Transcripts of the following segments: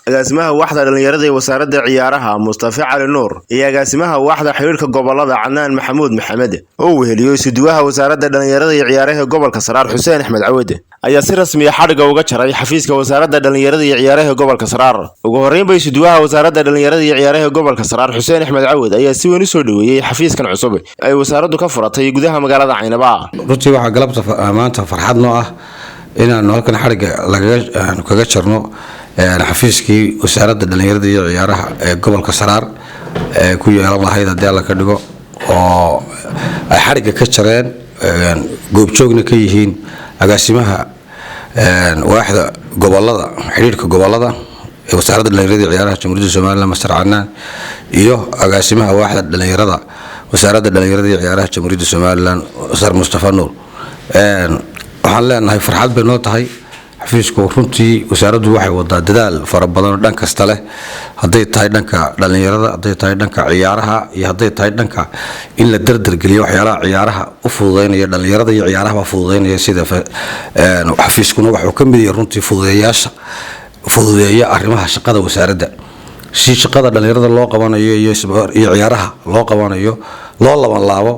agaasimaha waaxda dhalinyarada ee wasaaradda ciyaaraha Mustafa Cali Nuur iyo agaasimaha waaxda xiriirka gobolada Cadnaan Maxamuud Maxamed oo weheliyay suduwaha wasaaradda dhalinyarada iyo ciyaaraha gobolka Saraar Xuseen Axmed Cawade ayaa si rasmi ah xadhiga uga jaray xafiiska wasaaradda dhalinyarada iyo ciyaaraha gobolka Saraar. Ugu horeyn bay suduwaha wasaaradda dhalinyarada iyo ciyaaraha gobolka Saraar Xuseen Axmed Cawade ayaa si weyn u soo dhaweeyay xafiiskan cusub ay wasaaraddu ka furatay gudaha magaalada Caynaba. runtii waxa galabta maanta farxad noo ah inaan halkan xadhiga kaga jarno xafiiskii wasaaradda dhalinyarada iyo ciyaaraha ee gobolka Saraar ee ku yeelan lahayd hadii la ka dhigo oo ay xadhiga ka jareen goobjoogna ka yihiin agaasimaha waaxda gobolada xiriirka gobolada ee wasaaradda dhalinyarada iyo ciyaaraha Jamhuuriyadda Soomaaliland Masar Cadnaan iyo agaasimaha waaxda dhalinyarada wasaaradda dhalinyarada iyo ciyaaraha Jamhuuriyadda Soomaaliland Sar Mustafa Nuur waxaan leenahay farxad bay noo tahay xafiisku runtii wasaaraddu waxay wadaa dadaal fara badan dhan kasta leh haday tahay dhanka dhalinyarada haday tahay dhanka ciyaaraha iyo haday tahay dhanka in la dardar geliyo waxyaalaha ciyaaraha u fududeynaya dhalinyarada iyo ciyaaraha fududeynaya sida xafiiskuna wuxuu ka mid yahay runtii fududeeya arrimaha shaqada wasaaradda si shaqada dhalinyarada loo qabanayo iyo ciyaaraha loo qabanayo loo laban laabo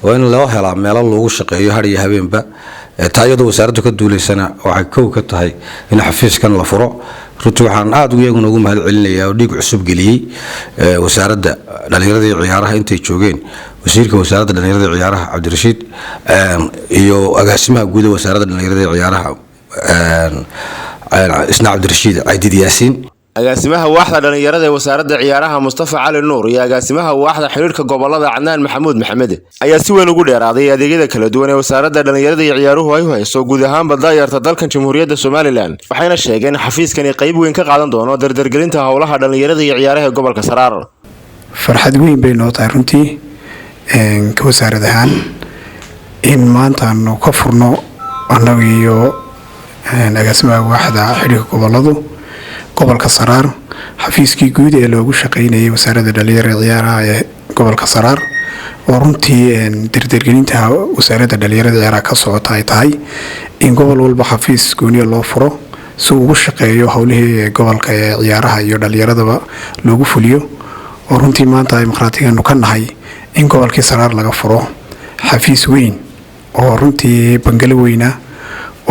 oo in loo helo meel lagu shaqeeyo har iyo habeenba taayada wasaaraddu ka duuleysana waxay koow ka tahay in xafiiskan la furo. runtii waxaan aad ugu mahad celinayaa oo dhiig cusub geliyay wasaaradda dhalinyarada iyo ciyaaraha intay joogeen wasiirka wasaaradda dhalinyarada iyo ciyaaraha Cabdirashiid iyo agaasimaha guud ee wasaaradda dhalinyarada iyo ciyaaraha isna Cabdirashiid Aydid Yaasiin. agaasimaha waaxda dhalinyarada ee wasaaradda ciyaaraha Mustafa Cali Nuur iyo agaasimaha waaxda xiriirka gobolada Cadnaan Maxamuud Maxamed ayaa si weyn ugu dheeraaday adeegyada kala duwan ee wasaaradda dhalinyarada iyo ciyaaruhu ay u hayso guud ahaan badayarta dalkan Jamhuuriyadda Soomaaliland waxayna sheegeen xafiiskani qayb weyn ka qaadan doono dardargelinta hawlaha dhalinyarada iyo ciyaaraha gobolka Saraar. farxad weyn bay noo tahay runtii ka wasaaradahan in maanta aanu ka furno annaga iyo agaasimaha waaxda xiriirka goboladu gobolka Saraar xafiiskii guud ee loogu shaqeynayay wasaaradda dhalinyarada ciyaaraha ee gobolka Saraar oo runtii dardargelinta wasaaradda dhalinyarada ciyaaraha ka socota ay tahay in gobol walba xafiis gooni loo furo si uu ugu shaqeeyo hawlihii gobolka ee ciyaaraha iyo dhalinyaradaba loogu fuliyo oo runtii maanta ay maqraatigeenu ka nahay in gobolkii Saraar laga furo xafiis weyn oo runtii bangalo weyna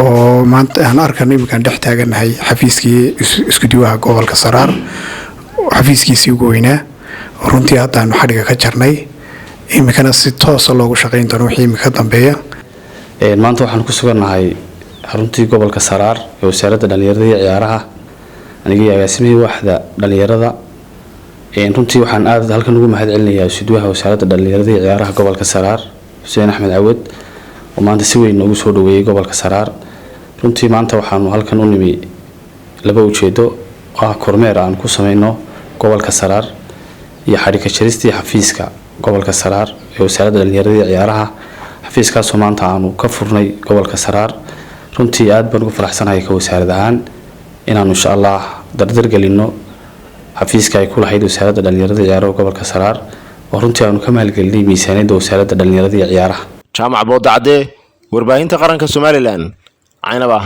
oo maanta aan arkaynay markaan dhex taaganahay xafiiskii isku diwaha gobolka Saraar xafiiskiisii ugu weynaa runtii hadaan xadhiga ka jarnay imikana si toos ah loogu shaqeyn doono wixii imika dambeeya. maanta waxaan ku suganahay xaruntii gobolka Saraar ee wasaaradda dhalinyarada iyo ciyaaraha aniga agaasimaha waaxda dhalinyarada runtii waxaan aad halkan ugu mahad celinayaa suduwaha wasaaradda dhalinyarada iyo ciyaaraha gobolka Saraar Xuseen Axmed Cawade oo maanta si weyn ugu soo dhaweeyay gobolka Saraar. runtii maanta waxaanu halkan u nimi laba ujeedo kormeer aan ku sameeyno gobolka Saraar iyo xadhiga jaristii xafiiska gobolka Saraar ee wasaaradda dhalinyarada iyo ciyaaraha xafiiskaas oo maanta aanu ka furnay gobolka Saraar. runtii aad baan ugu faraxsanahay ka wasaaradahan inaanu insha Allah dardar gelino xafiiska ay ku lahayd wasaaradda dhalinyarada iyo ciyaaraha gobolka Saraar oo runtii aanu ka maalgelinay miisaaniyadda wasaaradda dhalinyarada iyo ciyaaraha. Jaamac Boodacade warbaahinta qaranka Soomaaliland Caynaba.